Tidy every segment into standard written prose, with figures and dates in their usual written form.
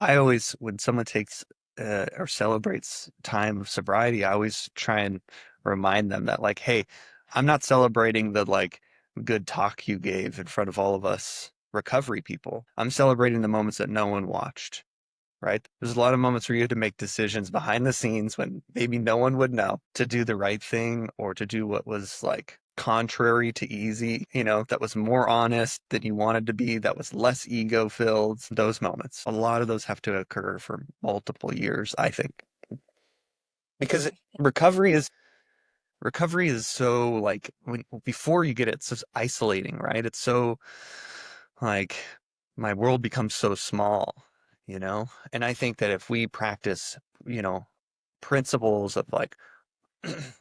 I always, when someone takes or celebrates time of sobriety, I always try and remind them that, like, hey, I'm not celebrating the like good talk you gave in front of all of us recovery people. I'm celebrating the moments that no one watched, right? There's a lot of moments where you had to make decisions behind the scenes when maybe no one would know to do the right thing or to do what was like contrary to easy, that was more honest than you wanted to be, that was less ego filled. Those moments, a lot of those have to occur for multiple years, I think, because recovery is so like before you get it, it's so isolating, right? It's so like my world becomes so small. And I think that if we practice, you know, principles of like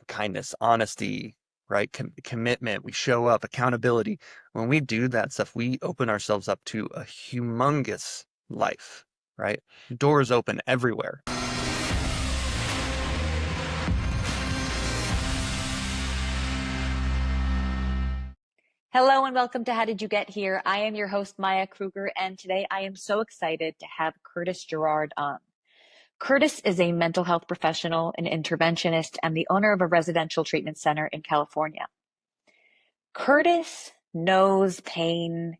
kindness, honesty, right? Commitment, we show up, accountability. When we do that stuff, we open ourselves up to a humongous life, right? Doors open everywhere. Hello and welcome to How Did You Get Here? I am your host, Maya Kruger, and today I am so excited to have Kurtis Girard on. Kurtis is a mental health professional, an interventionist, and the owner of a residential treatment center in California. Kurtis knows pain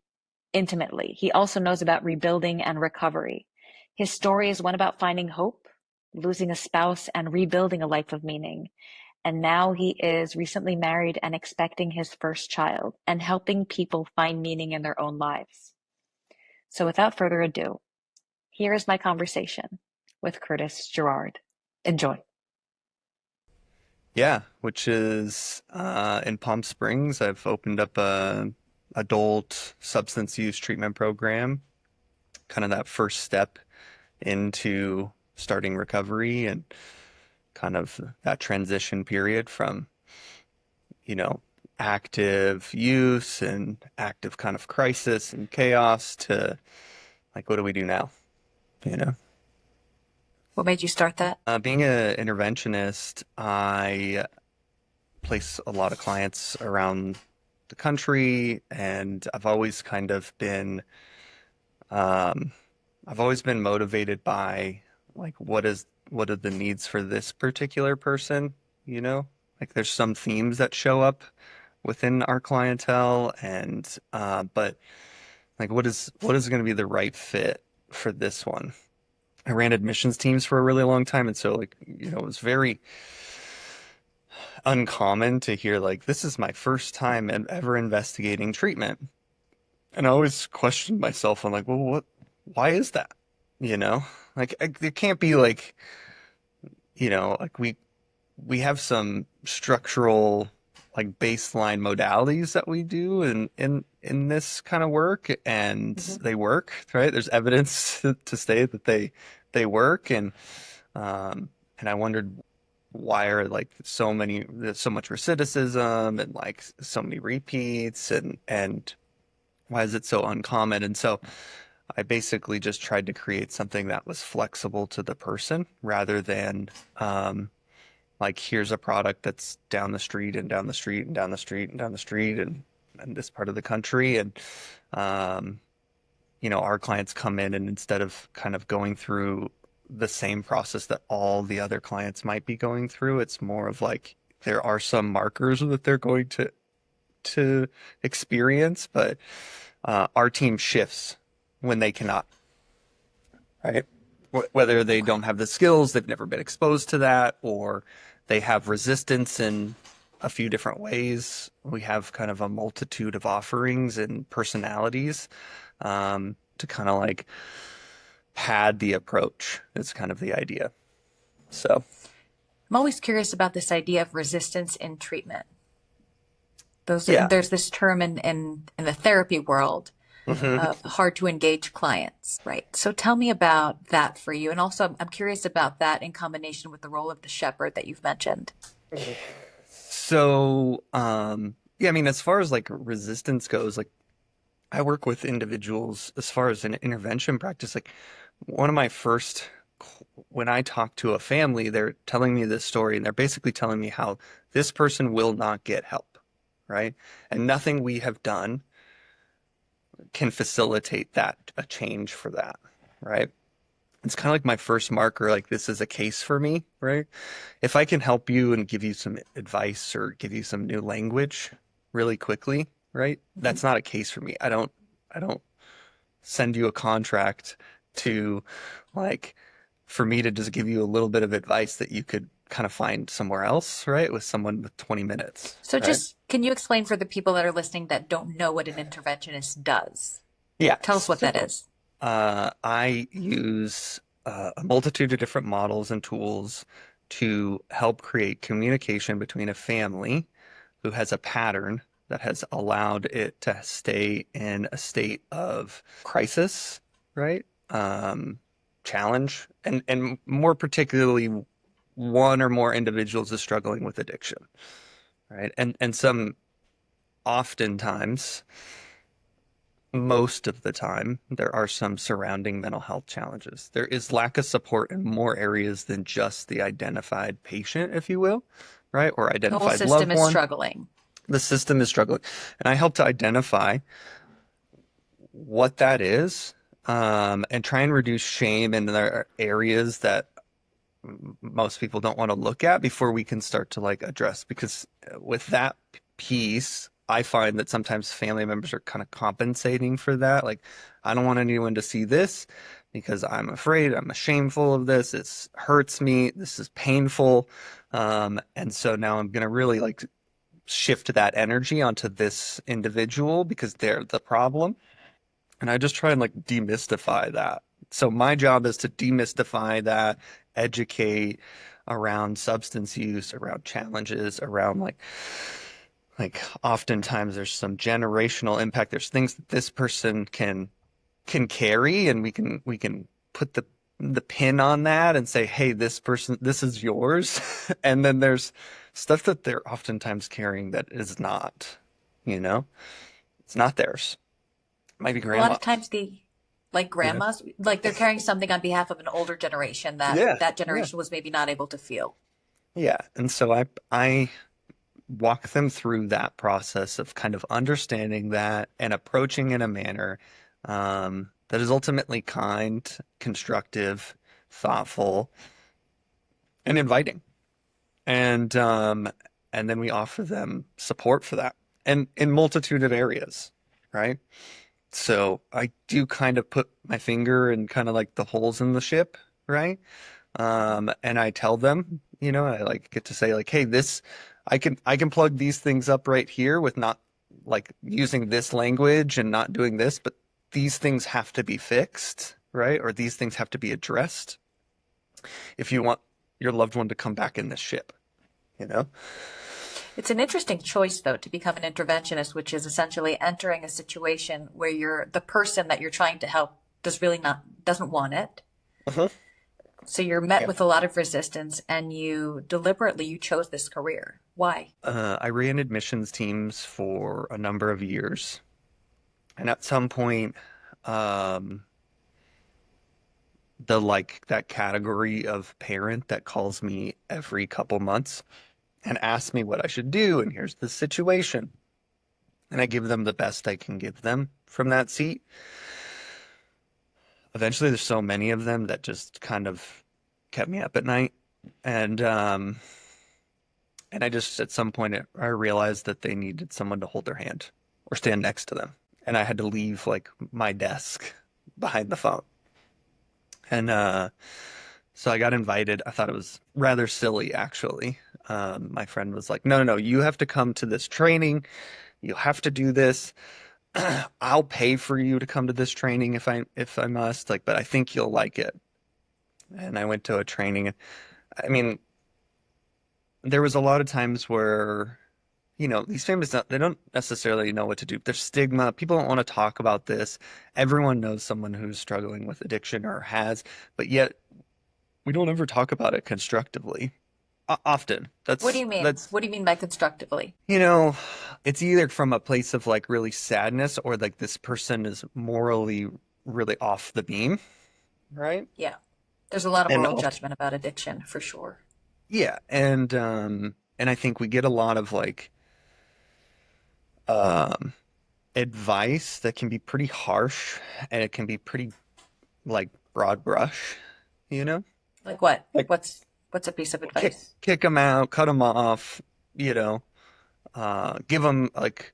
intimately. He also knows about rebuilding and recovery. His story is one about finding hope, losing a spouse, and rebuilding a life of meaning. And now he is recently married and expecting his first child and helping people find meaning in their own lives. So without further ado, here is my conversation with Kurtis Girard. Enjoy. Yeah, which is in Palm Springs. I've opened up a adult substance use treatment program, kind of that first step into starting recovery and kind of that transition period from, you know, active use and active kind of crisis and chaos to like, what do we do now? You know, What made you start that? being an interventionist, I place a lot of clients around the country, and um, I've always been motivated by like what are the needs for this particular person, you know? Like there's some themes that show up within our clientele, and but like what is going to be the right fit for this one? I ran admissions teams for a really long time, and so like it was very uncommon to hear like this is my first time ever investigating treatment. And I always questioned myself on like, well, why is that? You know, like it can't be like, like we have some structural like baseline modalities that we do in this kind of work, and Mhm. they work, right? There's evidence to say that they work, and I wondered why are like there's so much recidivism and like so many repeats, and why is it so uncommon? And so I basically just tried to create something that was flexible to the person rather than like here's a product that's down the street and down the street and down the street and down the street and this part of the country. And um, our clients come in, and instead of kind of going through the same process that all the other clients might be going through, it's more of like there are some markers that they're going to experience, but our team shifts when they cannot, right? Whether they Okay. don't have the skills, they've never been exposed to that, or they have resistance in a few different ways. We have kind of a multitude of offerings and personalities to kind of like pad the approach. It's kind of the idea. So, I'm always curious about this idea of resistance in treatment. yeah. There's this term in the therapy world hmm of hard to engage clients, right? So tell me about that for you. And also, I'm curious about that in combination with the role of the shepherd that you've mentioned. So, yeah, I mean, as far as like resistance goes, like I work with individuals as far as an intervention practice. Like one of my first, when I talk to a family, they're telling me this story and they're basically telling me how this person will not get help, right? And nothing we have done can facilitate that, a change for that, right? It's kind of like my first marker, like this is a case for me, right? If I can help you and give you some advice or give you some new language really quickly, right? That's not a case for me. I don't send you a contract to like for me to just give you a little bit of advice that you could kind of find somewhere else, right? With someone with 20 minutes, So right? just can you explain for the people that are listening that don't know what an interventionist does? Yeah. Tell us what that So, is. I use a multitude of different models and tools to help create communication between a family who has a pattern that has allowed it to stay in a state of crisis, right? Challenge, and more particularly, one or more individuals is struggling with addiction, right? And some oftentimes, most of the time, there are some surrounding mental health challenges. There is lack of support in more areas than just the identified patient, if you will, right? Or The whole identified system loved is one. struggling. The system is struggling. And I help to identify what that is, and try and reduce shame in the areas that most people don't want to look at before we can start to like address. Because with that piece, I find that sometimes family members are kind of compensating for that. Like, I don't want anyone to see this because I'm afraid, I'm shameful of this. It hurts me. This is painful. And so now I'm going to really like shift that energy onto this individual because they're the problem. And I just try and like demystify that. So my job is to demystify that, educate around substance use, around challenges, around like oftentimes there's some generational impact. There's things that this person can carry and we can put the pin on that and say, hey, this person, this is yours. And then there's stuff that they're oftentimes carrying that is not, you know, it's not theirs. It might be A lot of grandma's. times like Yeah. grandmas, like they're carrying something on behalf of an older generation that Yeah. that Yeah. generation was maybe not able to feel. Yeah. And so I walk them through that process of kind of understanding that and approaching in a manner that is ultimately kind, constructive, thoughtful, and inviting. And and then we offer them support for that. And in multitude of areas, right? So I do kind of put my finger in kind of like the holes in the ship, right? And I tell them, I like get to say like, hey, this I can plug these things up right here with not like using this language and not doing this, but these things have to be fixed, right? Or these things have to be addressed if you want your loved one to come back in this ship, you know? It's an interesting choice, though, to become an interventionist, which is essentially entering a situation where the person that you're trying to help doesn't want it. Uh-huh. So you're met Yeah. with a lot of resistance, and you chose this career. Why? I ran admissions teams for a number of years, and at some point, um, that category of parent that calls me every couple months and asks me what I should do, and here's the situation, and I give them the best I can give them from that seat. Eventually, there's so many of them that just kind of kept me up at night, and I just at some point I realized that they needed someone to hold their hand or stand next to them, and I had to leave like my desk behind the phone. And so I got invited. I thought it was rather silly, actually. My friend was like, "No, no, no, you have to come to this training. You have to do this. I'll pay for you to come to this training if I must. Like, but I think you'll like it." And I went to a training. I mean, there was a lot of times where, these families they don't necessarily know what to do. There's stigma. People don't want to talk about this. Everyone knows someone who's struggling with addiction or has, but yet we don't ever talk about it constructively. Often. What do That's you mean? that's What do you mean by constructively? you know, it's either from a place of like really sadness or like this person is morally really off the beam, right? Yeah. There's a lot of And moral often, judgment about addiction, for sure. yeah, and I think we get a lot of like um advice that can be pretty harsh and it can be pretty like broad brush. you know? Like what? Like What's a piece of kick advice? kick them out, cut them off, you know, give them like,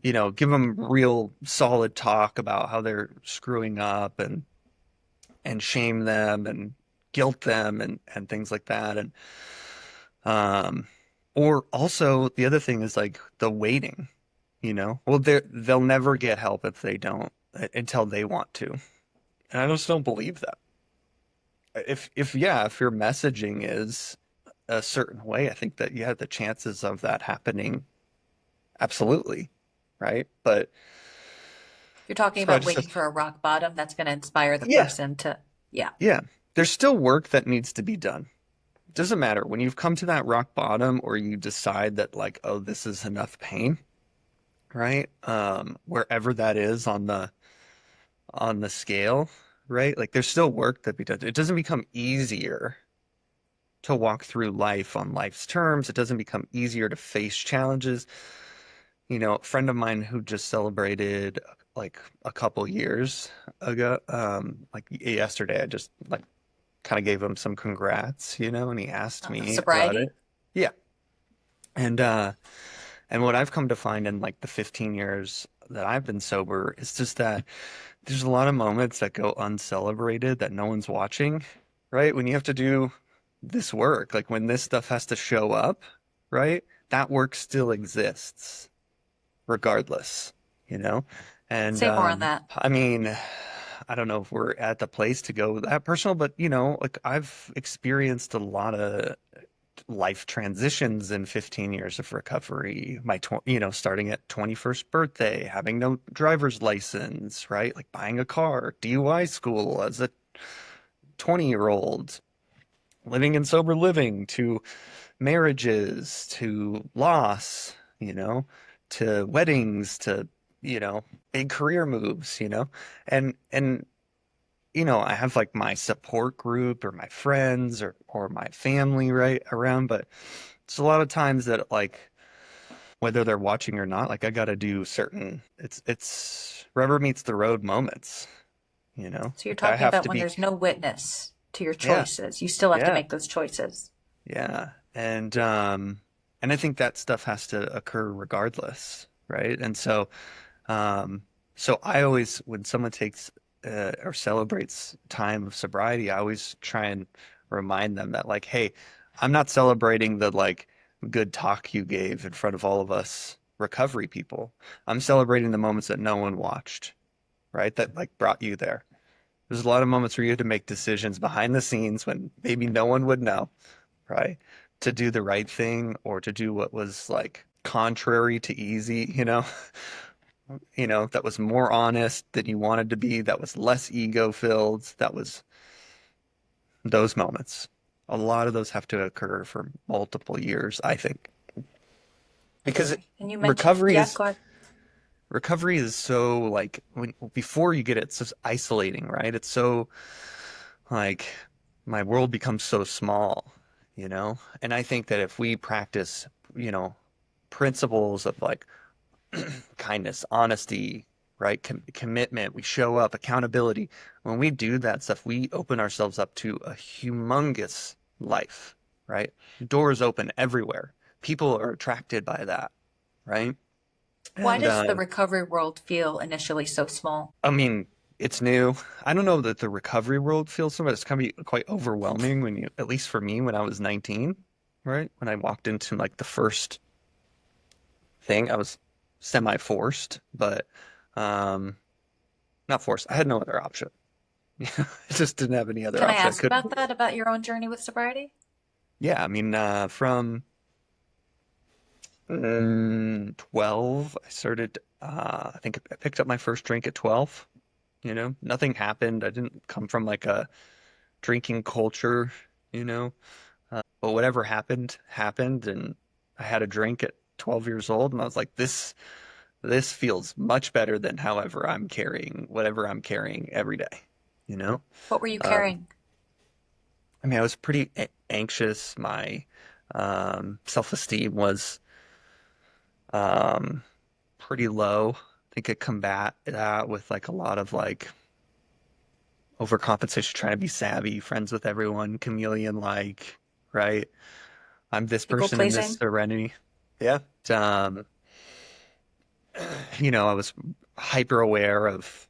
give them real solid talk about how they're screwing up and shame them and guilt them and things like that. And um or also the other thing is like the waiting, well, they'll never get help if they don't until they want to. And I just don't believe that. If your messaging is a certain way, I think that, yeah, the chances of that happening, absolutely, right? But You're talking so I about just, waiting for a rock bottom that's going to inspire the yeah, person to, yeah. yeah, there's still work that needs to be done. It doesn't matter when you've come to that rock bottom or you decide that like, oh, this is enough pain, right? Wherever that is on the scale, right? Like there's still work that be done. It doesn't become easier to walk through life on life's terms. It doesn't become easier to face challenges. A friend of mine who just celebrated like a couple years ago, like yesterday, I just like kind of gave him some congrats, and he asked me about Sobriety? it. Yeah. And what I've come to find in like the 15 years that I've been sober is just that there's a lot of moments that go uncelebrated that no one's watching, right? When you have to do this work, like when this stuff has to show up, right? That work still exists regardless, you know? And Say more on that. I mean, I don't know if we're at the place to go that personal, but like I've experienced a lot of life transitions in 15 years of recovery. Starting at 21st birthday, having no driver's license, right? Like buying a car, DUI school as a 20-year-old, living in sober living, to marriages, to loss, to weddings, to, you know, big career moves, and I have like my support group or my friends or my family right around, but it's a lot of times that like whether they're watching or not, like I got to do certain it's rubber meets the road moments, So you're like I talking have about to when be, there's no witness to your yeah, choices. You still have to yeah, make those choices. yeah. And I think that stuff has to occur regardless, right? And um so I always, when someone takes or celebrates time of sobriety, I always try and remind them that like, hey, I'm not celebrating the like good talk you gave in front of all of us recovery people. I'm celebrating the moments that no one watched, right? That like brought you there. There's a lot of moments where you had to make decisions behind the scenes when maybe no one would know, right? To do the right thing or to do what was like contrary to easy, that was more honest than you wanted to be, that was less ego filled, that was those moments. A lot of those have to occur for multiple years, I think. Because Okay. And you mentioned, recovery yeah, is go ahead. recovery is so like before you get it, it's just isolating, right? It's so like my world becomes so small, And I think that if we practice, you know, principles of like kindness, honesty, right? Commitment. We show up, accountability. When we do that stuff, we open ourselves up to a humongous life, right? Doors open everywhere. People are attracted by that, right? Why And does the recovery world feel initially so small? I mean, it's new. I don't know that the recovery world feels so much. It's kind of be quite overwhelming when at least for me, when I was 19, right? When I walked into like the first thing, I was semi-forced, but um, not forced. I had no other option. I just didn't have any other Can I option. I ask couldn't. about that, about your own journey with sobriety? Yeah, I mean, from 12, I started. I think I picked up my first drink at 12. Nothing happened. I didn't come from like a drinking culture, you know. But whatever happened, happened, and I had a drink at 12 years old, and I was like, this feels much better than however I'm carrying whatever I'm carrying every day, you know. What were you Um, carrying? I mean, I was pretty anxious. My self-esteem was um, pretty low. I think I combat that with like a lot of like overcompensation, trying to be savvy, friends with everyone, chameleon-like, right? I'm this People person in this pleasing? serenity. Yeah. Um, I was hyper aware of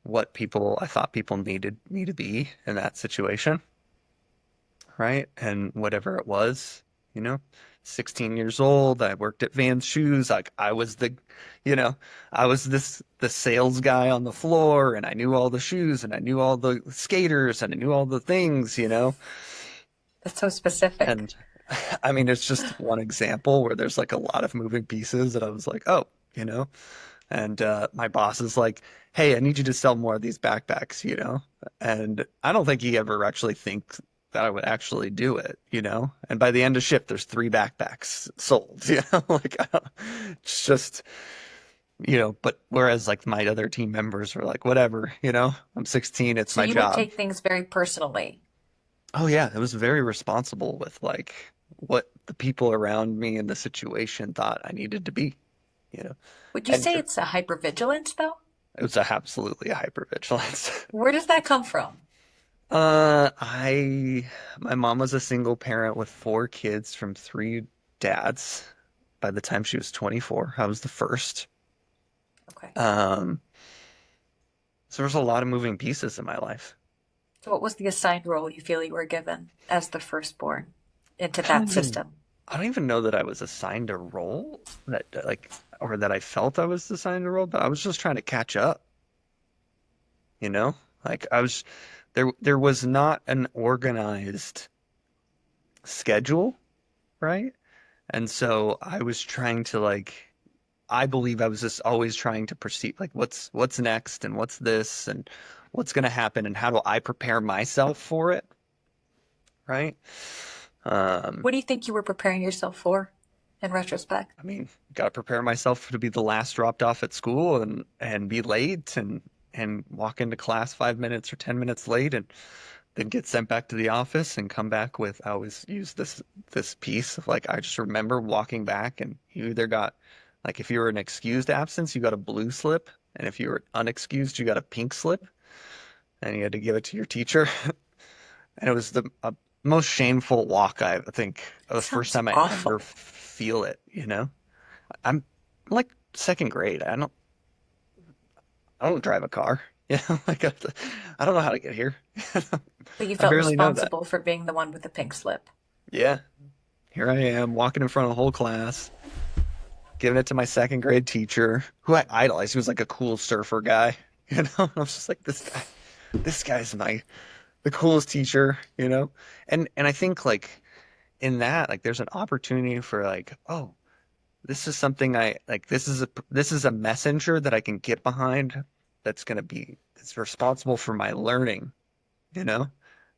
what people I thought people needed me to be in that situation, right? And whatever it was, you know, 16 years old, I worked at Vans Shoes. Like I was you know, I was the sales guy on the floor, and I knew all the shoes, and I knew all the skaters, and I knew all the things. That's so specific. And I mean, it's just one example where there's like a lot of moving pieces that I was like, oh, you know. And my boss is like, "Hey, I need you to sell more of these backpacks." And I don't think he ever actually thinks that I would actually do it. And by the end of shift, there's 3 backpacks sold. Like it's just. But whereas like my other team members were like, whatever. I'm 16, it's So my you would job. take things very personally. Oh yeah, it was very responsible with like what the people around me in the situation thought I needed to be. You know, Would you and say it's a hypervigilance, though? it was absolutely a hypervigilance. Where does that come from? My mom was a single parent with 4 kids from 3 dads. By the time she was 24, I was the first. Okay. Um, so there's a lot of moving pieces in my life. So what was the assigned role you feel you were given as the firstborn into I don't that even, system? I don't even know that I was assigned a role that like, or that I felt I was assigned a role, but I was just trying to catch up, you know? Like there was not an organized schedule, right? And so I was trying to like I believe I was just always trying to perceive like what's next and what's this and what's going to happen and how do I prepare myself for it, right? Um, What do you think you were preparing yourself for in retrospect? I mean, got to prepare myself to be the last dropped off at school and be late and walk into class 5 minutes or 10 minutes late and then get sent back to the office and come back with I always use this piece of like I just remember walking back and you either got like if you were an excused absence you got a blue slip and if you were unexcused you got a pink slip and you had to give it to your teacher and it was the most shameful walk I think the first Sounds time I ever awful. feel it. I'm like second grade. I don't drive a car. Like I don't know how to get here. But you I felt barely know that. responsible for being the one with the pink slip. Yeah, here I am walking in front of the whole class, giving it to my second grade teacher, who I idolized. He was like a cool surfer guy. And I was just like, this guy's the coolest teacher. And I think like in that, like there's an opportunity for like, oh, this is something I like. This is a messenger that I can get behind. It's responsible for my learning, you know.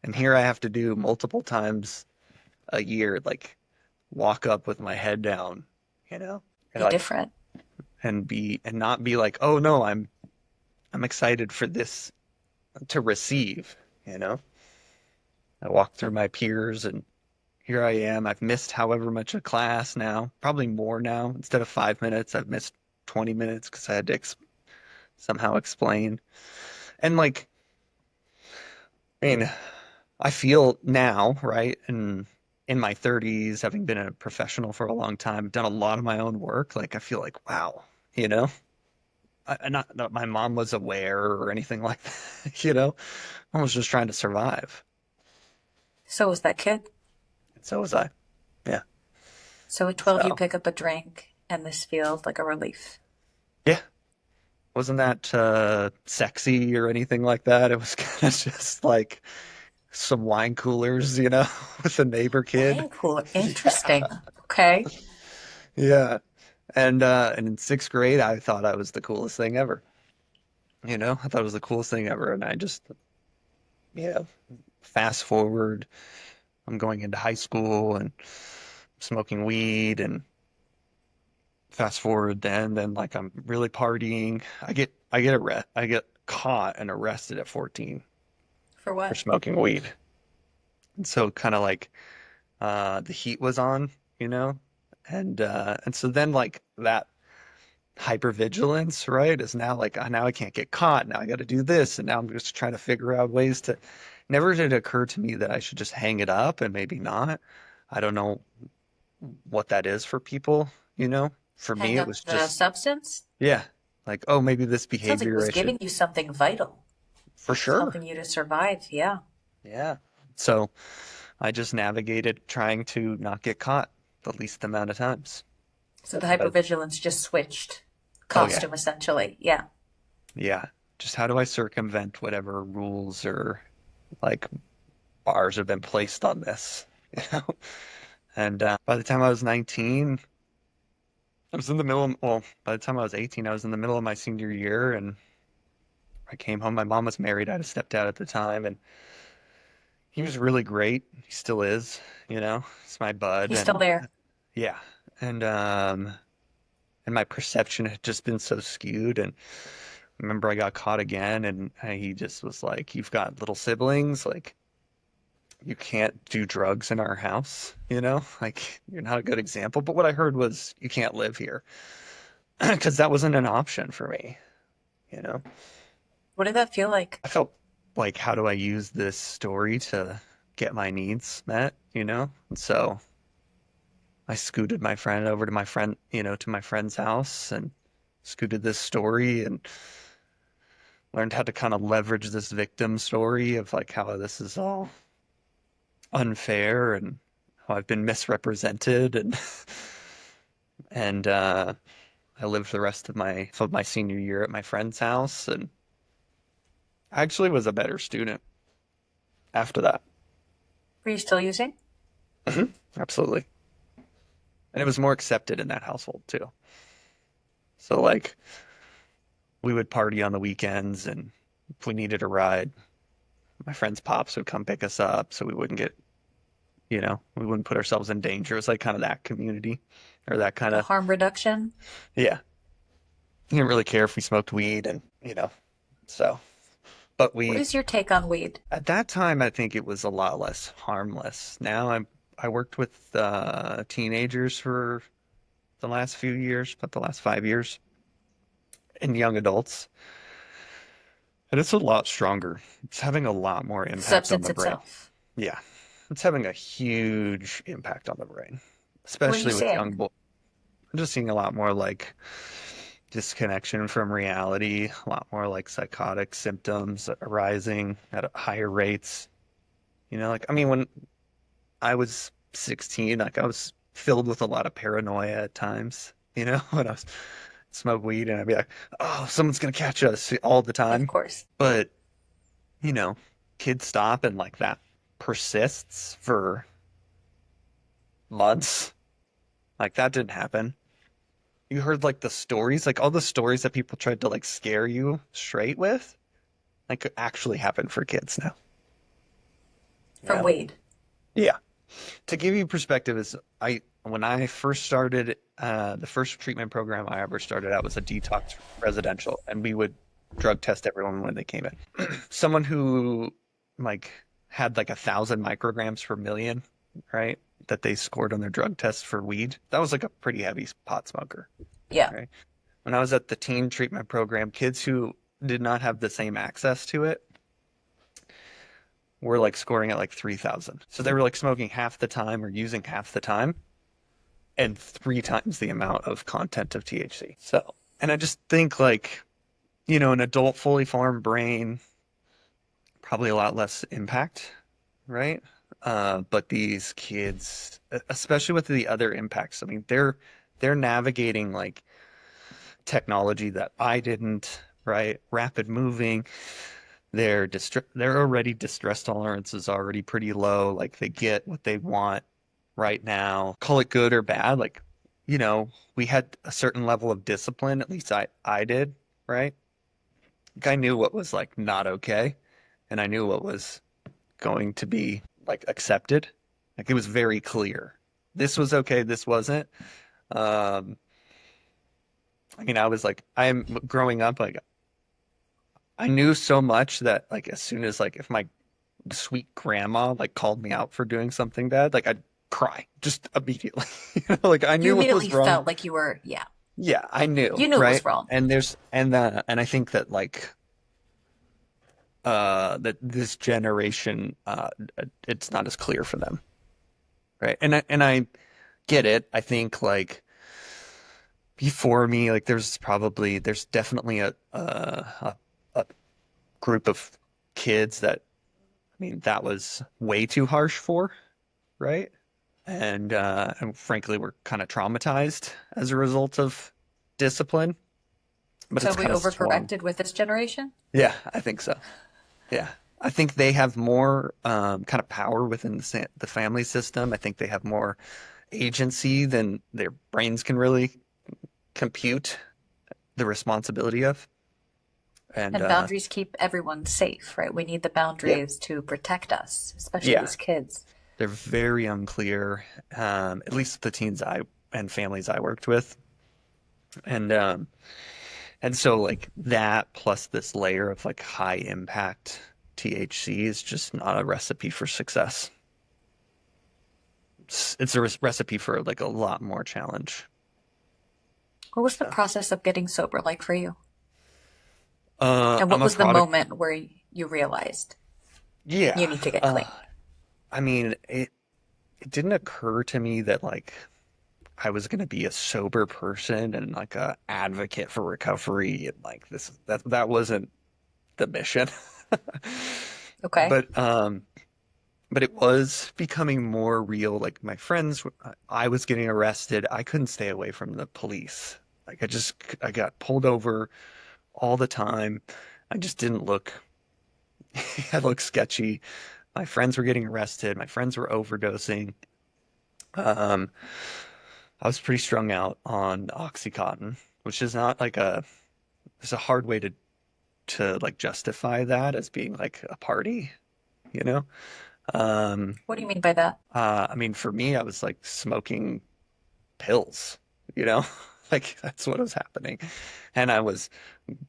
And here I have to do multiple times a year, like walk up with my head down, you know, and Be like different. and not be like, oh no, I'm excited for this to receive, you know. I walk through my peers and here I am. I've missed however much of class now, probably more now. Instead of 5 minutes, I've missed 20 minutes because I had to somehow explain. And like, I mean, I feel now, right, and in my 30s, having been a professional for a long time, done a lot of my own work. Like, I feel like, wow, you know, not that my mom was aware or anything like that, I was just trying to survive. So was that kid. And so was I. Yeah. So at 12, you So, pick up a drink, and this feels like a relief. yeah. Wasn't that sexy or anything like that? It was kind of just like some wine coolers, with a neighbor kid. Wine cooler. Interesting. Okay. Yeah. And in 6th grade, I thought I was the coolest thing ever. I thought it was the coolest thing ever. And I just, you know, fast forward, I'm going into high school and smoking weed and fast forward then like I'm really partying. I get caught and arrested at 14 For for what? smoking weed. And so kind of like the heat was on, you know? And so then like that hypervigilance, right? Is now like, now I can't get caught. Now I got to do this. And now I'm just trying to figure out ways to, never did it occur to me that I should just hang it up and maybe not. I don't know what that is for people, you know? For me, Hang it up was the just, substance? yeah, like, oh, maybe this Sounds like it behavior was I should, giving you something vital. for It was sure. helping you to survive. Yeah. Yeah. So I just navigated trying to not get caught the least amount of times. So the But hypervigilance just switched oh yeah, costume essentially. Yeah. yeah. Just how do I circumvent whatever rules or like bars have been placed on this, you know? And by the time I was 19, I was in the middle of, well, by the time I was 18, I was in the middle of my senior year and I came home. My mom was married. I had a stepdad at the time and he was really great. He still is, you know, it's my bud. He's still And there. yeah. And, and my perception had just been so skewed. And I remember I got caught again and he just was like, you've got little siblings. Like, you can't do drugs in our house, you know? Like, you're not a good example. But what I heard was, you can't live here because that wasn't an option for me, you know? What did that feel like? I felt like, how do I use this story to get my needs met, you know? And so I scooted my friend over to my friend, you know, to my friend's house and scooted this story and learned how to kind of leverage this victim story of like how this is all unfair and how I've been misrepresented and and I lived the rest of my senior year at my friend's house and I actually was a better student after that. Were you still using? Absolutely. And it was more accepted in that household too. So like we would party on the weekends and if we needed a ride, my friend's pops would come pick us up so we wouldn't get, you know, we wouldn't put ourselves in danger. It was like kind of that community or that kind The of, harm reduction? yeah. He didn't really care if we smoked weed and, you know, so, but What we, is your take on weed? at that time, I think it was a lot less harmless. Now I worked with teenagers for the last few years, about the last 5 years, and young adults. And it's a lot stronger. It's having a lot more The impact on substance the brain. itself. Yeah, it's having a huge impact on the brain, What are you especially with young seeing? boys. I'm just seeing a lot more like disconnection from reality, a lot more like psychotic symptoms arising at higher rates. You know, like, I mean, when I was 16, like, I was filled with a lot of paranoia at times, you know, when I was smoke weed and I'd be like, oh, someone's gonna catch us all the Of time. course. But, you know, kids stop and like that persists for months. Like that didn't happen. You heard like the stories, like all the stories that people tried to like scare you straight with, like could actually happen for kids now. You From know? weed. Yeah. To give you perspective, is I when I first started the first treatment program I ever started out was a detox residential, and we would drug test everyone when they came in. Someone who like had like 1,000 micrograms per million, right? That they scored on their drug test for weed. That was like a pretty heavy pot smoker, Yeah. right? When I was at the teen treatment program, kids who did not have the same access to it were like scoring at like 3,000. So they were like smoking half the time or using half the time and 3 times the amount of content of THC. So, and I just think like, you know, an adult fully formed brain, probably a lot less impact, right? But these kids, especially with the other impacts, I mean, they're navigating like technology that I didn't, right? Rapid moving. They're already distress tolerance is already pretty low. Like they get what they want right now. Call it good or bad. Like, you know, we had a certain level of discipline, at least I did, right? Like I knew what was like not okay, and I knew what was going to be like accepted. Like it was very clear. This was okay, this wasn't. Um, I mean, I was like, I'm growing up, like I knew so much that like as soon as like if my sweet grandma like called me out for doing something bad, like I'd cry just immediately. You know, like I You knew what immediately was wrong. felt like you were, yeah. yeah, I knew, You knew it was right? wrong. And I think that like that this generation it's not as clear for them, right? And I get it. I think like before me, like there's definitely a group of kids that I mean that was way too harsh for, right? And frankly, we're kind of traumatized as a result of discipline, but So it's we kind of swung. overcorrected with this generation? Yeah, I think so. Yeah. I think they have more kind of power within the family system. I think they have more agency than their brains can really compute the responsibility of. And And boundaries keep everyone safe, right? We need the yeah, boundaries to protect us, especially yeah, as kids. they're very unclear. At least the teens I and families I worked with, and so like that plus this layer of like high impact THC is just not a recipe for success. It's a recipe for like a lot more challenge. What was the So, process of getting sober like for you? And I'm what a was the product. moment where you realized you Yeah. need to get Uh, clean? I mean, it didn't occur to me that like I was going to be a sober person and like a advocate for recovery and like this that wasn't the mission. Okay. But it was becoming more real. Like my friends, I was getting arrested. I couldn't stay away from the police. Like I got pulled over all the time. I just didn't look, I looked sketchy. My friends were getting arrested. My friends were overdosing. Um, I was pretty strung out on Oxycontin, which is not like it's a hard way to like justify that as being like a party, you know? Um, What do you mean by that? I mean, for me, I was like smoking pills, you know? Like that's what was happening. And I was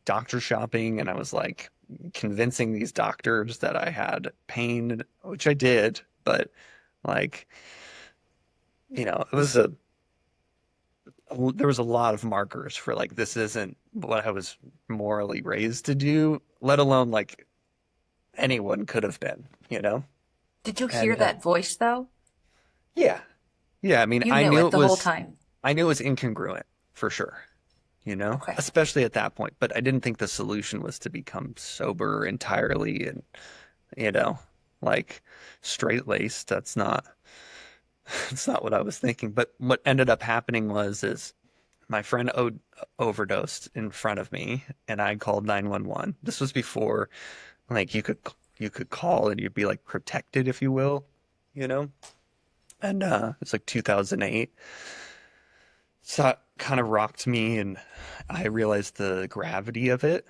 doctor shopping and I was like convincing these doctors that I had pain, which I did, but like, it was there was a lot of markers for like this isn't what I was morally raised to do, let alone like anyone could have been, you know? Did you hear And that voice though? yeah. Yeah, I mean, You knew it the whole time. I knew it was incongruent for sure, Okay. especially at that point, but I didn't think the solution was to become sober entirely and, you know, like straight-laced. That's not what I was thinking. But what ended up happening is my friend overdosed in front of me and I called 911. This was before like you could call and you'd be like protected if you will, you know? And it's like 2008. So it kind of rocked me and I realized the gravity of it.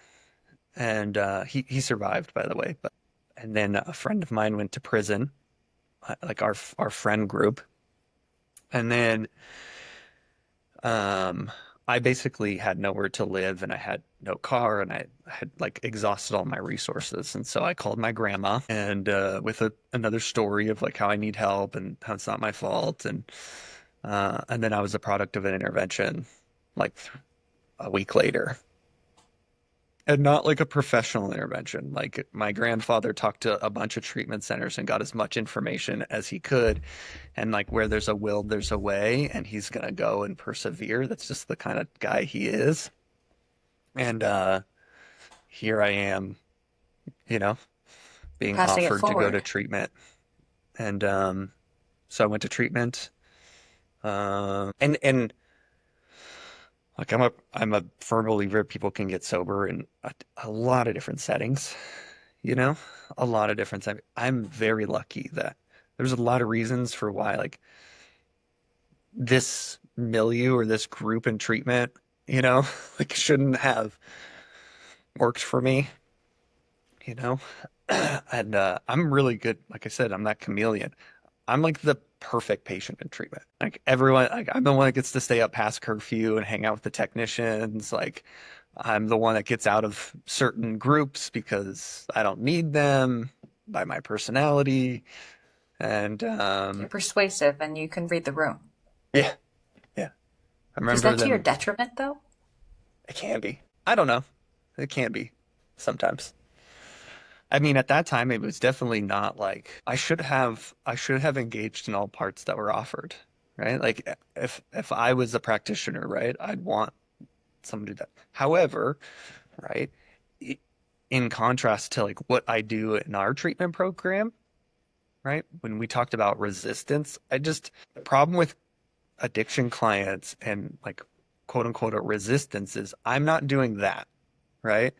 And he survived by the way, but and then a friend of mine went to prison, like our friend group. And then Um, I basically had nowhere to live and I had no car and I had like exhausted all my resources. And so I called my grandma and with another story of like how I need help and how it's not my fault. And then I was a product of an intervention like a week later. And not like a professional intervention. Like my grandfather talked to a bunch of treatment centers and got as much information as he could. And like where there's a will, there's a way, and he's gonna go and persevere. That's just the kind of guy he is. And here I am, you know, being Passing it offered to go forward. to treatment. And so I went to treatment. And like I'm a firm believer people can get sober in a lot of different settings, you know, a lot of different settings. I'm very lucky that there's a lot of reasons for why like this milieu or this group in treatment, you know, like shouldn't have worked for me, you know? And I'm really good. Like I said, I'm that chameleon. I'm like the perfect patient in treatment. Like everyone, like I'm the one that gets to stay up past curfew and hang out with the technicians. Like I'm the one that gets out of certain groups because I don't need them by my personality. And You're persuasive and you can read the room. yeah, yeah. I Is remember that to your them. detriment, though? It can be. I don't know. It can be sometimes. I mean, at that time, it was definitely not like I should have engaged in all parts that were offered, right? Like if I was a practitioner, right, I'd want someone to do that. However, right, i- in contrast to like what I do in our treatment program, right, when we talked about resistance, the problem with addiction clients and like quote unquote a resistance is I'm not doing that, right?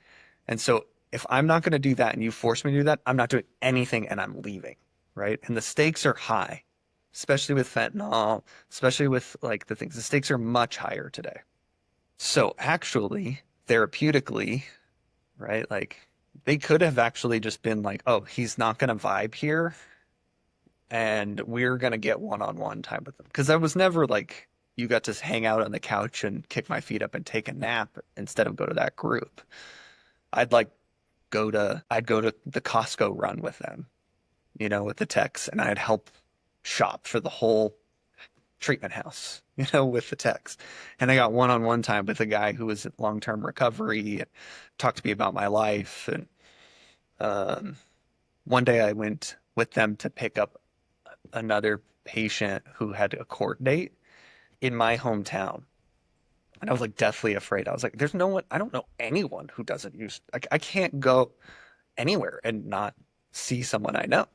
And so if I'm not going to do that and you force me to do that, I'm not doing anything and I'm leaving, right? And the stakes are high, especially with fentanyl, especially with like the things. The stakes are much higher today. So actually, therapeutically, right? Like they could have actually just been like, oh, he's not going to vibe here and we're going to get one-on-one time with him. Because I was never like, you got to hang out on the couch and kick my feet up and take a nap instead of go to that group. I'd like I'd go to the Costco run with them, with the techs, and I'd help shop for the whole treatment house, with the techs. And I got one-on-one time with a guy who was in long-term recovery and talked to me about my life. And um, one day I went with them to pick up another patient who had a court date in my hometown. And I was like deathly afraid. I was like, there's no one, I don't know anyone who doesn't use, I can't go anywhere and not see someone I know.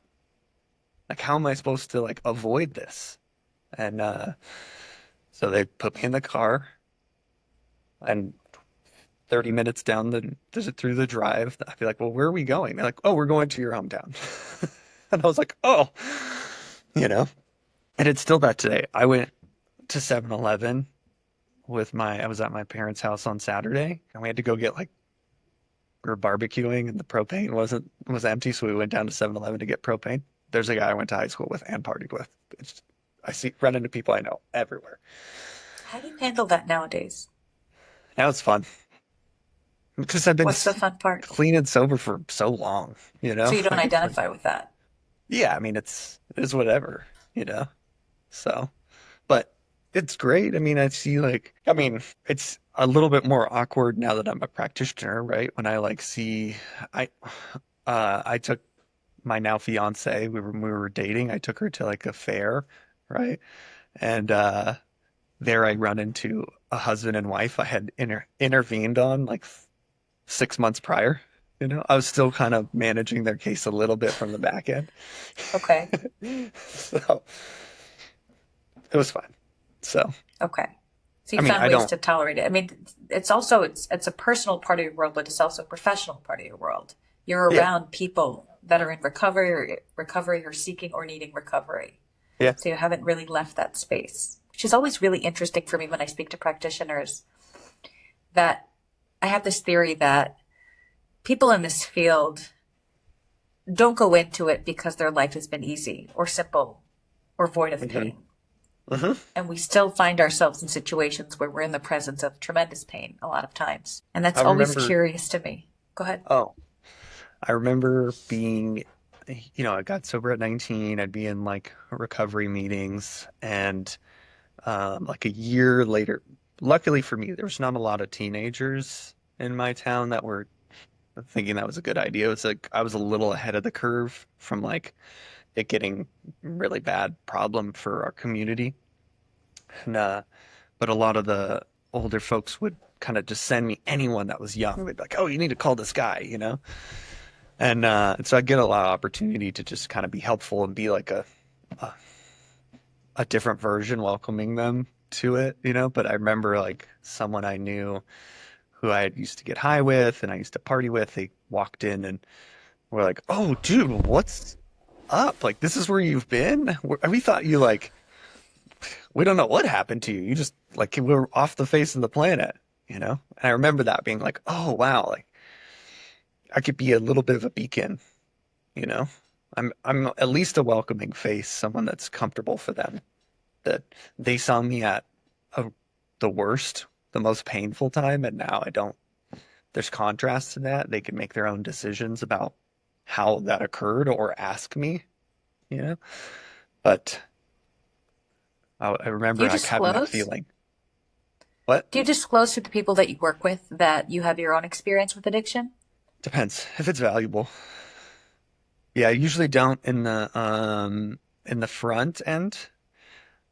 Like, how am I supposed to like avoid this? And so they put me in the car, and 30 minutes down through the drive, I'd be like, "Well, where are we going?" They're like, "Oh, we're going to your hometown." And I was like, "Oh, you know." And it's still that today. I went to 7-Eleven I was at my parents' house on Saturday, and we had to go get like we were barbecuing, and the propane was empty, so we went down to 7-Eleven to get propane. There's a guy I went to high school with and partied with. I see run into people I know everywhere. How do you handle that nowadays? Now it's fun because I've been What's the fun part? clean and sober for so long, So you don't like it's like identify with that. yeah, I mean it is whatever, you know. So, but it's great. I mean, it's a little bit more awkward now that I'm a practitioner, right? When I like see I I took my now fiance, we were dating. I took her to like a fair, right? And there I run into a husband and wife I had intervened on like 6 months prior. I was still kind of managing their case a little bit from the back end. Okay. So it was fine. So, Okay. So I you mean, found I ways don't, to tolerate it. I mean, it's a personal part of your world, but it's also a professional part of your world. You're yeah, around people that are in recovery or seeking or needing recovery. yeah. So you haven't really left that space, which is always really interesting for me when I speak to practitioners. That I have this theory that people in this field don't go into it because their life has been easy or simple or void of hmm pain. hmm And we still find ourselves in situations where we're in the presence of tremendous pain a lot of times. And that's I always remember, curious to me. Go ahead. oh, I remember being, I got sober at 19. I'd be in like recovery meetings, and like a year later, luckily for me, there was not a lot of teenagers in my town that were thinking that was a good idea. It was like I was a little ahead of the curve from like it getting really bad problem for our community. And but a lot of the older folks would kind of just send me anyone that was young. They'd be like, "Oh, you need to call this guy." And so I get a lot of opportunity to just kind of be helpful and be like a, a different version, welcoming them to it. But I remember like someone I knew who I used to get high with and I used to party with, they walked in and were like, "Oh, dude, what's up? Like, this is where you've been? We thought you like, we don't know what happened to you. You just like we were off the face of the planet." And I remember that being like, "Oh, wow, like I could be a little bit of a beacon, you know? I'm at least a welcoming face, someone that's comfortable for them. That they saw me at a, the worst, the most painful time, and now I don't. There's contrast to that. They can make their own decisions about how that occurred or ask me, you know? But I Do remember you like having that disclose? feeling. What? Do you disclose to the people that you work with that you have your own experience with addiction? Depends if it's valuable. Yeah, I usually don't in the front end.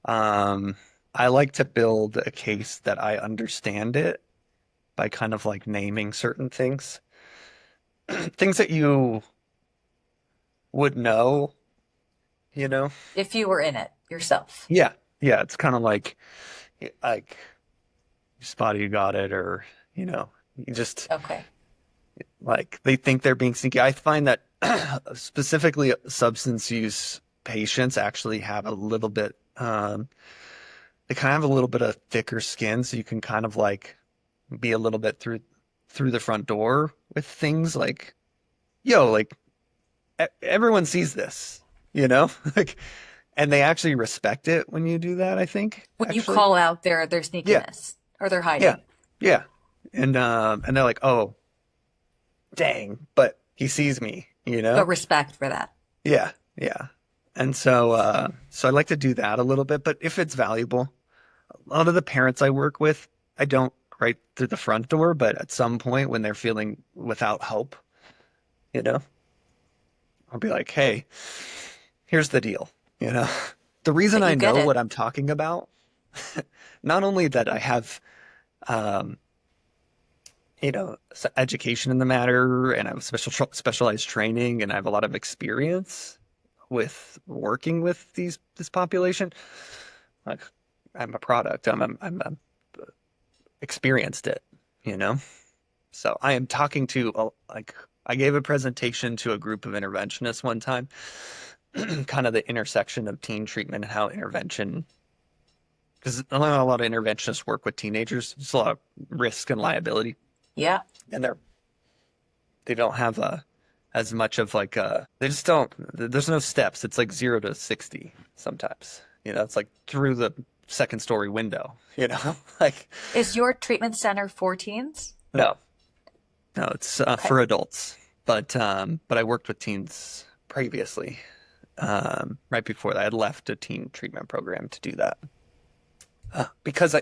Um, I like to build a case that I understand it by kind of like naming certain things. Things that you would know, you know? If you were in it yourself. Yeah. Yeah, it's kind of like spotty you got it or, you just Okay. like they think they're being sneaky. I find that specifically substance use patients actually have a little bit they kind of have a little bit of thicker skin, so you can kind of like be a little bit through the front door with things like, yo, like everyone sees this, you know? Like, and they actually respect it when you do that, I think, When you actually. call out their Yeah, sneakiness or their yeah, hiding. yeah. And they're like, oh, dang, but he sees me, you But know? respect for that. Yeah, yeah. And so I like to do that a little bit, but if it's valuable, a lot of the parents I work with, I don't right through the front door, but at some point when they're feeling without hope, you know, I'll be like, hey, here's the deal, you know. The reason That I you get know it. what I'm talking about, not only that I have um, education in the matter and I have specialized training and I have a lot of experience with working with this population. Like I'm a product. I'm experienced it, you know? So I am talking to like I gave a presentation to a group of interventionists one time, kind of the intersection of teen treatment and how intervention, because a lot of interventionists work with teenagers. There's a lot of risk and liability, Yeah. and they don't have as much of like they just don't. There's no steps. It's like 0 to 60 sometimes. It's like through the second story window. Like Is your treatment center for teens? no, no, it's Okay. for adults. But I worked with teens previously. Right before that, I had left a teen treatment program to do that. Because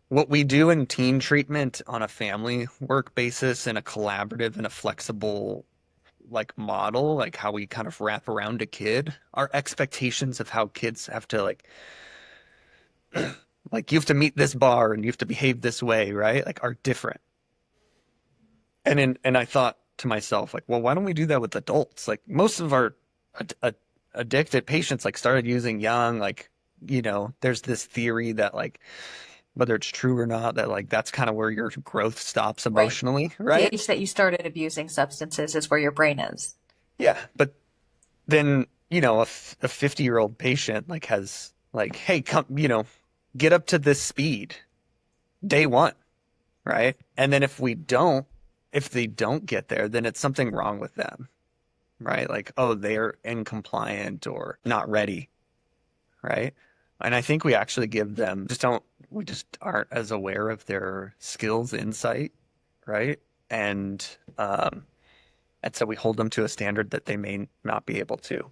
what we do in teen treatment on a family work basis in a collaborative and a flexible like model, like how we kind of wrap around a kid, our expectations of how kids have to like you have to meet this bar and you have to behave this way, right? Like are different. And I thought to myself, like, well, why don't we do that with adults? Like most of our addicted patients like started using young, like, there's this theory that like whether it's true or not, that like that's kind of where your growth stops Right. emotionally, The right? age that you started abusing substances is where your brain is. Yeah, but then, a 50-year-old patient like has like, hey, come, get up to this speed day one, right? And then if they don't get there, then it's something wrong with them, right? Like, oh, they're incompliant or not ready, right? And I think we actually give them we just aren't as aware of their skills, insight, right? And um, and so we hold them to a standard that they may not be able to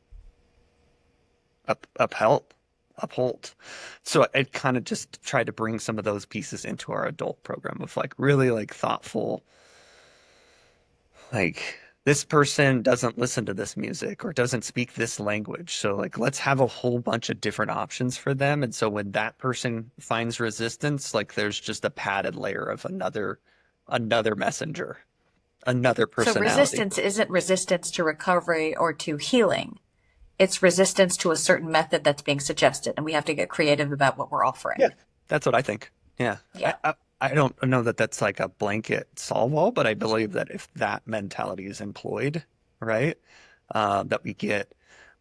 uphold. So I kind of just tried to bring some of those pieces into our adult program of like really like thoughtful, like this person doesn't listen to this music or doesn't speak this language. So like let's have a whole bunch of different options for them. And so when that person finds resistance, like there's just a padded layer of another messenger, another So personality. resistance isn't resistance to recovery or to healing. It's resistance to a certain method that's being suggested, and we have to get creative about what we're Yeah, offering. that's what I think. Yeah. I, Yeah. I, I don't know that that's like a blanket solve all, but I believe that if that mentality is employed, right, that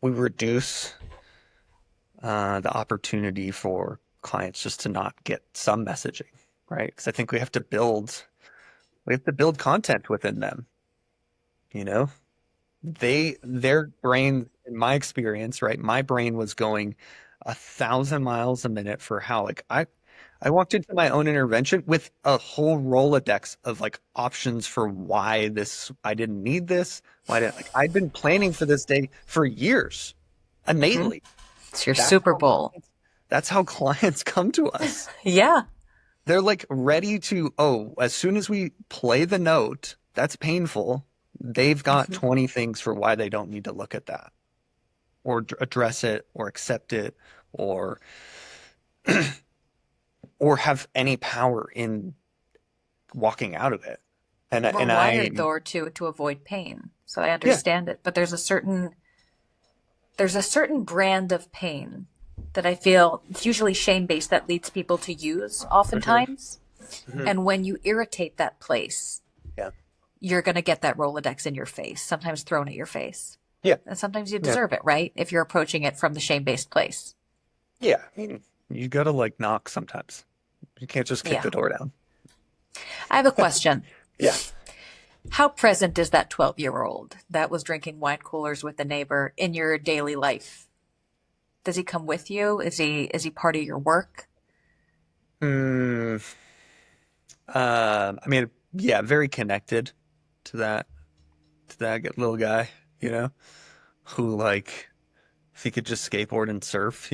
we reduce the opportunity for clients just to not get some messaging, right? Because I think we have to build content within them, you know? Their brain, in my experience, right? My brain was going 1,000 miles a minute for how like I walked into my own intervention with a whole Rolodex of like options for why this I didn't need this, why didn't like I'd been planning for this day for years, Hmm. innately. It's your That's Super how Bowl. clients, that's how clients come to us. Yeah. they're like ready to, oh, as soon as we play the note, that's painful. They've got Hmm. 20 things for why they don't need to look at that or address it or accept it or have any power in walking out of it. We're And I wired though to avoid pain, so I yeah. understand it. But there's a certain brand of pain that I feel it's usually shame based that leads people to use Hmm. oftentimes. Hmm. And when you irritate that place, Yeah. you're going to get that Rolodex in your face, sometimes thrown at your face. Yeah. And sometimes you Yeah. deserve it, right? If you're approaching it from the shame based place. Yeah. I mean, you gotta like knock sometimes. You can't just kick Yeah. the door down. I have a question. Yeah. How present is that 12-year-old that was drinking wine coolers with the neighbor in your daily life? Does he come with you? Is he part of your work? Mm, I mean, yeah, very connected to that little guy, you know, who like if he could just skateboard and surf,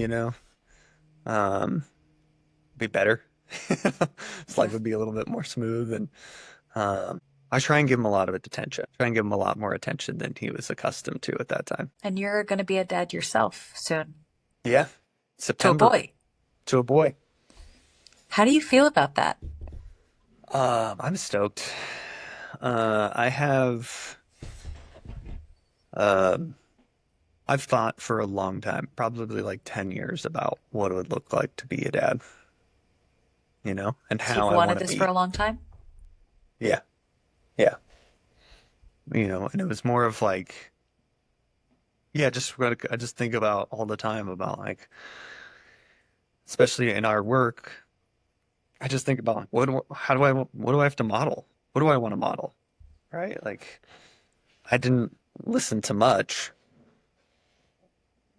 um, be better. His life would be a little bit more smooth, and I try and give him a lot of attention. Try and give him a lot more attention than he was accustomed to at that time. And you're going to be a dad yourself soon Yeah, to a September boy. to a boy. How do you feel about that? I'm stoked. I have. Um, I've thought for a long time, probably like 10 years, about what it would look like to be a dad, and So how you've I wanted want to this for a be. long time? Yeah, yeah. And it was more of like, yeah, I just think about all the time about like, especially in our work, I just think about like, what do I have to model? What do I want to model? Right? Like, I didn't listen to much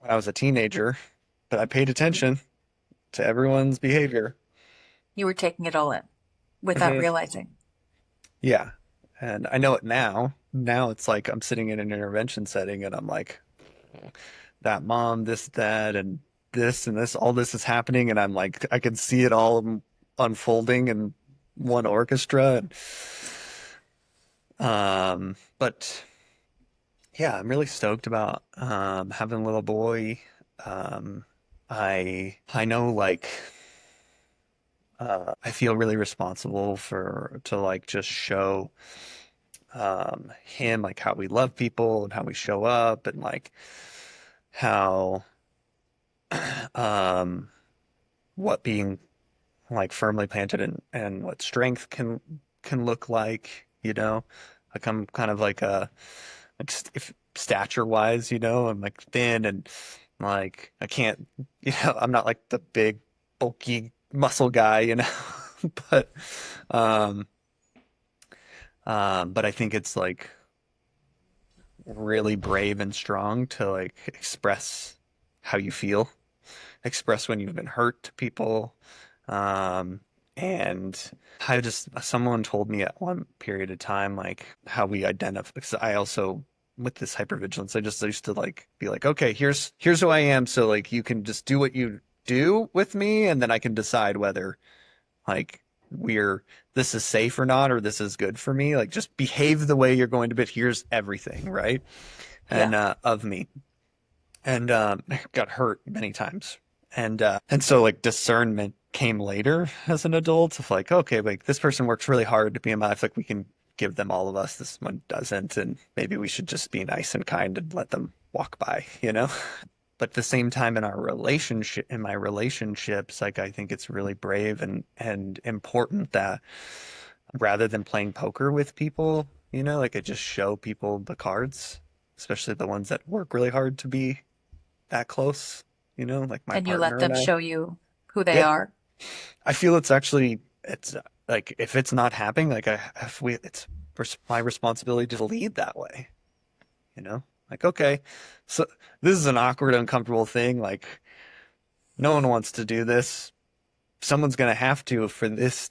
when I was a teenager, but I paid attention to everyone's behavior. You were taking it all in without Hmm. realizing. Yeah. And I know it now. Now it's like I'm sitting in an intervention setting and I'm like, that mom, this, that, and this, all this is happening. And I'm like, I can see it all unfolding in one orchestra. But yeah, I'm really stoked about having a little boy. Um, I know like I feel really responsible for to like just show him like how we love people and how we show up and like how um what being like firmly planted and what strength can look like, like I'm kind of like a like if stature wise, I'm like thin and like I can't, I'm not like the big bulky muscle guy, but um but I think it's like really brave and strong to like express how you feel, express when you've been hurt to people. Um, and someone told me at one period of time, like how we identify, because I also, with this hypervigilance, I used to like be like, okay, here's who I am. So like you can just do what you do with me, and then I can decide whether like we're this is safe or not, or this is good for me. Like just behave the way you're going to, but here's everything, right? Yeah. And of me. And got hurt many times. And so like discernment came later as an adult of like, okay, like this person works really hard to be in my life. Like we can give them all of us, this one doesn't, and maybe we should just be nice and kind and let them walk by, But at the same time in my relationships, like I think it's really brave and important that rather than playing poker with people, like I just show people the cards, especially the ones that work really hard to be that close, like my And you let partner and them I. show you who they Yeah. are. I feel it's like if it's not happening, like it's my responsibility to lead that way, Like, okay, so this is an awkward, uncomfortable thing. Like, no one wants to do this. Someone's gonna have to for this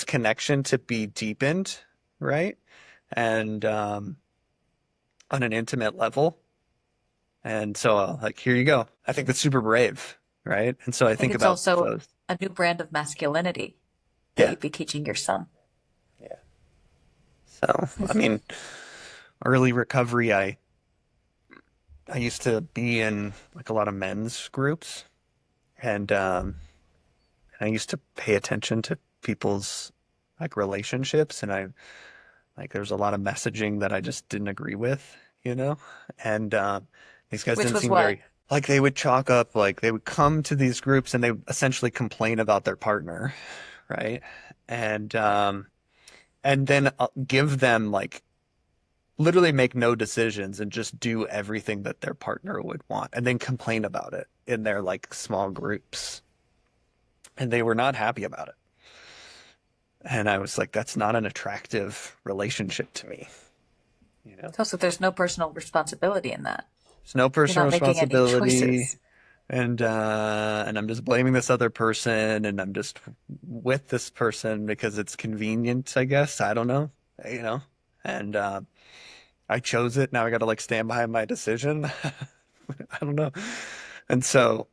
connection to be deepened, right? And on an intimate level. And so, like, here you go. I think that's super brave, right? And so I I think think it's about also those. a new brand of masculinity that Yeah. you'd be teaching your son. Yeah. So, I mean, early recovery, I used to be in like a lot of men's groups, and I used to pay attention to people's like relationships, and I like there's a lot of messaging that I just didn't agree with, you know? And these guys Which didn't was seem what? very like they would chalk up like they would come to these groups and they would essentially complain about their partner, right? And then give them like literally make no decisions and just do everything that their partner would want and then complain about it in their like small groups. And they were not happy about it. And I was like, that's not an attractive relationship to me, you know? So there's no personal responsibility in that. There's no You're personal not making any responsibility, choices. and I'm just blaming this other person, and I'm just with this person because it's convenient, I guess. I don't know, you know. And I chose it. Now I got to like stand behind my decision. I don't know. And so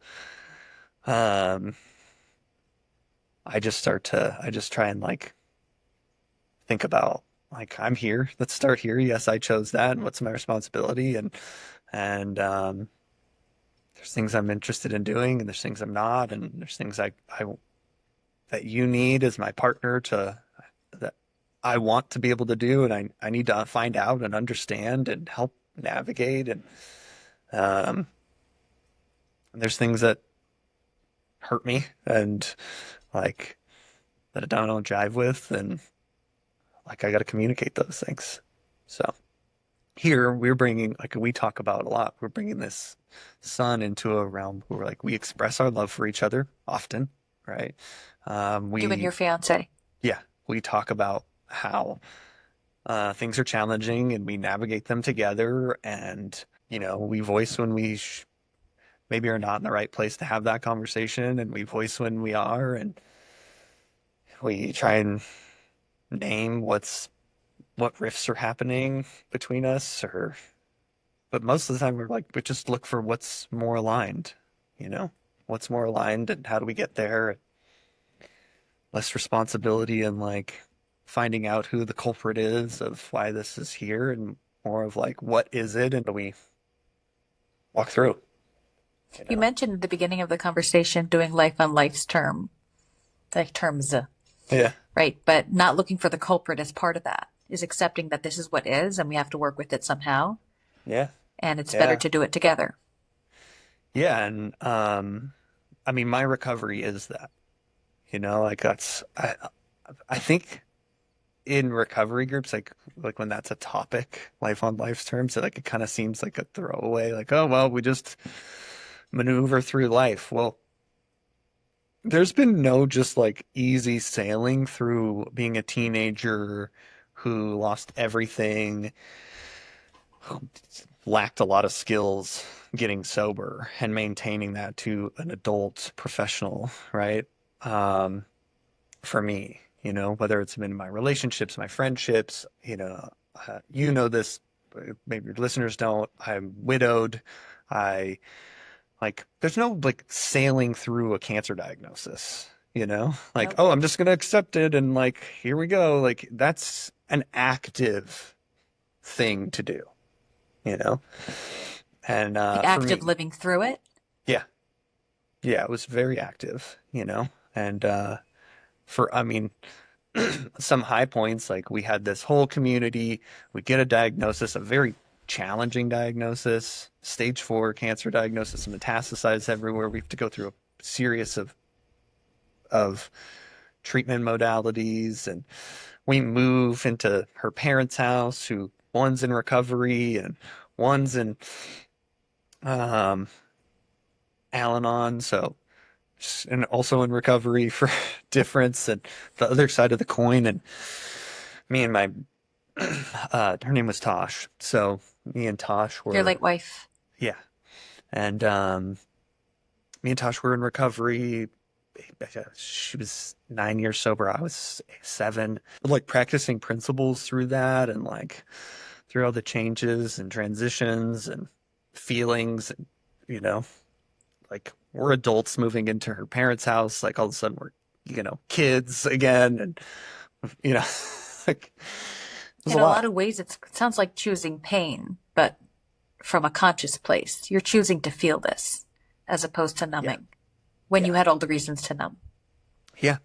um, I just try and like think about like I'm here. Let's start here. Yes, I chose that. And what's my responsibility? And there's things I'm interested in doing, and there's things I'm not, and there's things I that you need as my partner to that I want to be able to do, and I need to find out and understand and help navigate, um, and there's things that hurt me and like that I don't jive with, and like I got to communicate those things. So here we're bringing like we talk about a lot. We're bringing this son into a realm where like we express our love for each other often, right? You and We your fiance. yeah, we talk about how things are challenging and we navigate them together, and you know we voice when we maybe are not in the right place to have that conversation, and we voice when we are, and we try and name what rifts are happening between us or but most of the time we're like we just look for what's more aligned, you know? What's more aligned and how do we get there? Less responsibility and like finding out who the culprit is of why this is here and more of like what is it and do we walk through, you You know? mentioned at the beginning of the conversation doing life on life's like terms, Yeah. right? But not looking for the culprit as part of that is accepting that this is what is and we have to work with it somehow. Yeah. And it's better Yeah. to do it together. Yeah. And I mean my recovery is that, you know, like I think in recovery groups, like when that's a topic, life on life's terms, it kind of seems like a throwaway, like, oh well, we just maneuver through life. Well, there's been no just like easy sailing through being a teenager who lost everything, who lacked a lot of skills getting sober and maintaining that to an adult professional, right? Um, for me, you know, whether it's been my relationships, my friendships, you know this, maybe your listeners don't. I'm widowed. I like, there's no like sailing through a cancer diagnosis, you know, like, Nope. oh, I'm just gonna accept it and like, here we go. Like, that's an active thing to do, you know, and The for act of me, living through it. yeah, yeah, it was very active, you know, and I mean, some high points. Like we had this whole community. We get a diagnosis, a very challenging diagnosis, stage 4 cancer diagnosis, metastasized everywhere. We have to go through a series of treatment modalities, and we move into her parents' house, who one's in recovery and one's in um, Al-Anon, so and also in recovery for difference and the other side of the coin. And me and my her name was Tosh. So me and Tosh Your were, late wife. yeah. And me and Tosh were in recovery. She was 9 years sober. I was 7. Like practicing principles through that and like through all the changes and transitions and feelings, and, you know, like we're adults moving into her parents' house. Like all of a sudden we're, kids again. And, you know, like there's a In a lot lot. of ways, it sounds like choosing pain, but from a conscious place. You're choosing to feel this as opposed to Yeah. numbing when you Yeah. had all the reasons to numb. Yeah.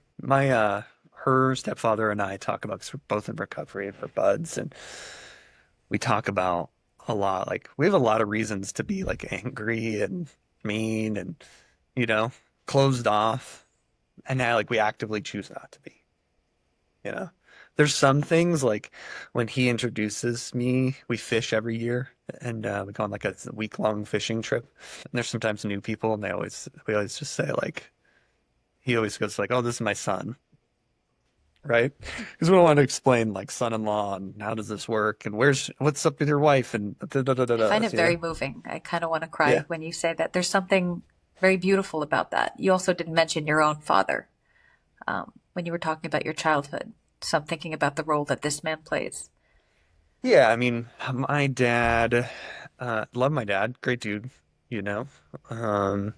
Her stepfather and I talk about, because we're both in recovery and we're buds, and we talk about a lot. Like, we have a lot of reasons to be like angry and mean and, you know, closed off. And now, like, we actively choose not to be, you know? There's some things like when he introduces me, we fish every year, and we go on like a week-long fishing trip. And there's sometimes new people, and we always just say like, he always goes like, "Oh, this is my son," right? Because we don't want to explain like son-in-law and how does this work and what's up with your wife and da da da da I da. find it You know? very moving. I kind of want to cry Yeah. when you say that. There's something very beautiful about that. You also didn't mention your own father when you were talking about your childhood. So I'm thinking about the role that this man plays. Yeah, I mean, my dad, love my dad, great dude, you know. Um,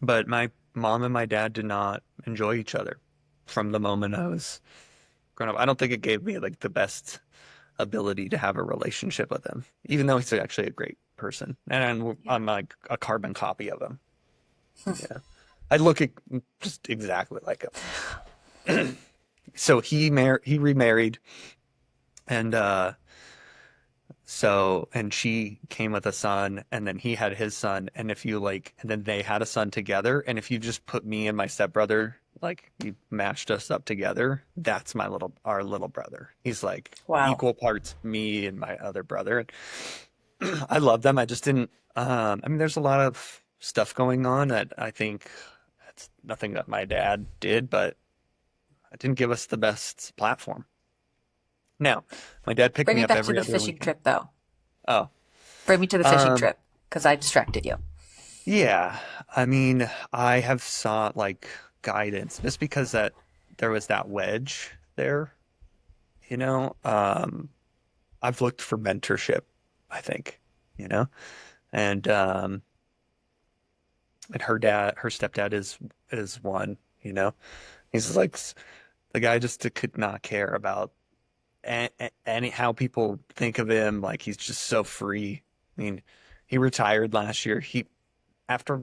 but my mom and my dad did not enjoy each other from the moment I was growing up. I don't think it gave me like the best ability to have a relationship with him, even though he's actually a great person. And Yeah. I'm like a carbon copy of him. Yeah. I look at just exactly like him. So he remarried, and and she came with a son, and then he had his son, and and then they had a son together, and if you just put me and my stepbrother, like you matched us up together, that's our little brother. He's like Wow. equal parts me and my other brother. And I love them. I just didn't, I mean, there's a lot of stuff going on that I think it's nothing that my dad did, but it didn't give us the best platform. Now, my dad picked Bring me me up back to every the other fishing weekend. trip, though. Oh, Bring me to the fishing um, trip because I distracted you. yeah. I mean, I have sought like guidance just because that there was that wedge there, you know. I've looked for mentorship, I think, you know, and her stepdad is one, you know. He's like the guy just could not care about any how people think of him. Like he's just so free. I mean, he retired last year. He after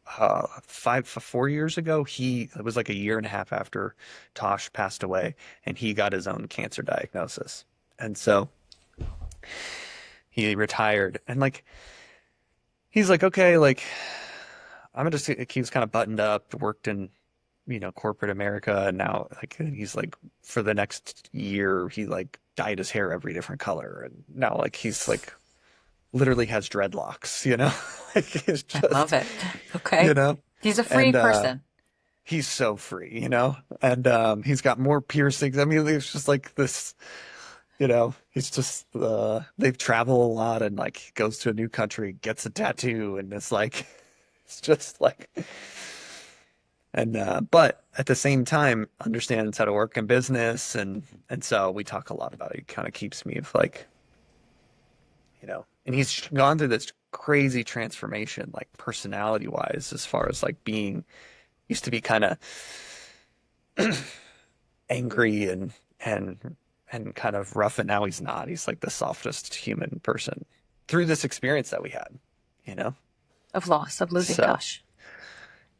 4 years ago, it was like a year and a half after Tosh passed away, and he got his own cancer diagnosis, and so he retired. And like he's like, okay, like I'm gonna just he was kind of buttoned up, worked in corporate America, and now like he's like for the next year he like dyed his hair every different color, and now like he's like literally has dreadlocks, you know, like he's I love just, it. you Okay. know, He's a free and person. he's so free, you know, and he's got more piercings. I mean, it's just like this, he's just they travel a lot and like goes to a new country, gets a tattoo, and it's like it's just like and but at the same time understands how to work in business, and so we talk a lot about it. He kind of keeps me like, and he's gone through this crazy transformation like personality wise, as far as like being used to be kind of angry and kind of rough, and now he's not. He's like the softest human person through this experience that we had, you know? Of loss, of losing So, Tosh.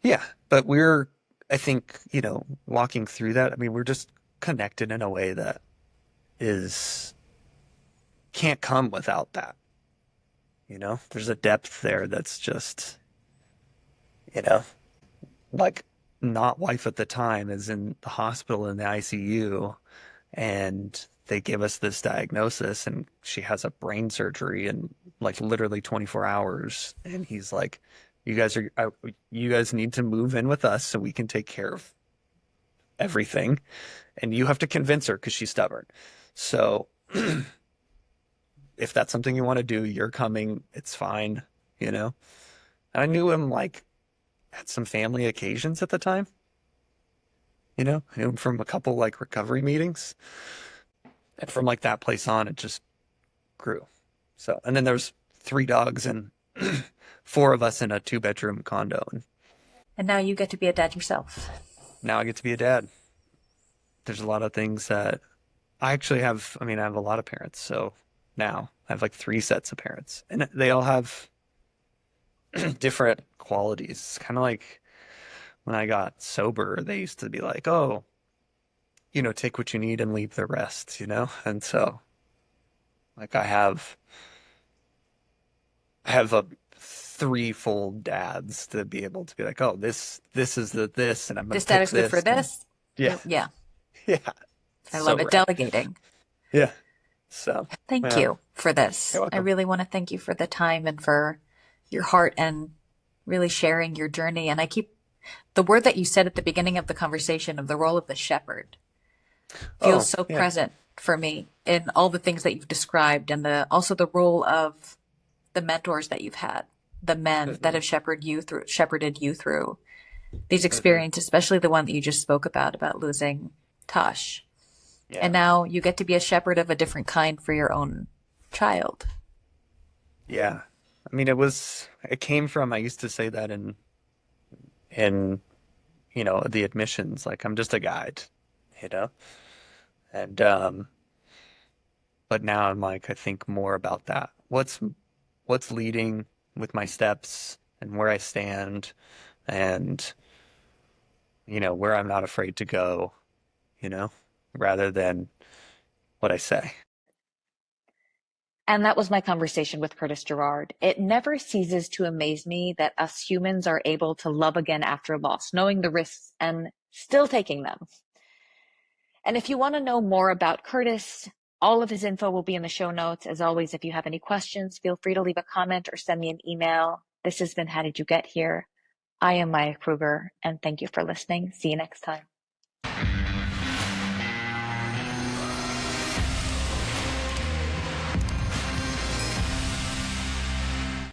yeah, but I think, walking through that, I mean, we're just connected in a way that is can't come without that, There's a depth there that's just, you know, like not wife at the time is in the hospital in the ICU, and they give us this diagnosis, and she has a brain surgery in like literally 24 hours, and he's like, you guys need to move in with us so we can take care of everything, and you have to convince her because she's stubborn. So if that's something you want to do, you're coming, it's fine, you know. And I knew him like at some family occasions at the time, I knew him from a couple like recovery meetings, and from like that place on it just grew. So, and then there's three dogs and four of us in a two-bedroom condo. And And now you get to be a dad yourself. now I get to be a dad. There's a lot of things that I actually have. I mean, I have a lot of parents. So now I have like three sets of parents, and they all have different qualities. It's kind of like when I got sober, they used to be like, oh, take what you need and leave the rest. And so like I have a threefold dads to be able to be like, oh, this is this, and I'm gonna This dad pick is good for this. And this. yeah, Yeah, yeah, I so love it. rad. Delegating. Yeah. So, Thank yeah, you for you're this. I welcome. really want to thank you for the time and for your heart and really sharing your journey. And the word that you said at the beginning of the conversation of the role of the shepherd feels Oh, so yeah. present for me in all the things that you've described and also the role of the mentors that you've had, the men that Hmm. have shepherded you through these Hmm. experiences, especially the one that you just spoke about losing Tosh. And Yeah. now you get to be a shepherd of a different kind for your own child. Yeah. I mean, it came from, I used to say that in the admissions, like I'm just a guide, you know? And, but now I'm like, I think more about that. What's leading with my steps and where I stand and, where I'm not afraid to go, you know, rather than what I say. And that was my conversation with Kurtis Girard. It never ceases to amaze me that us humans are able to love again after loss, knowing the risks and still taking them. And if you want to know more about Kurtis, all of his info will be in the show notes. As always, if you have any questions, feel free to leave a comment or send me an email. This has been How Did You Get Here? I am Maya Kruger, and thank you for listening. See you next time.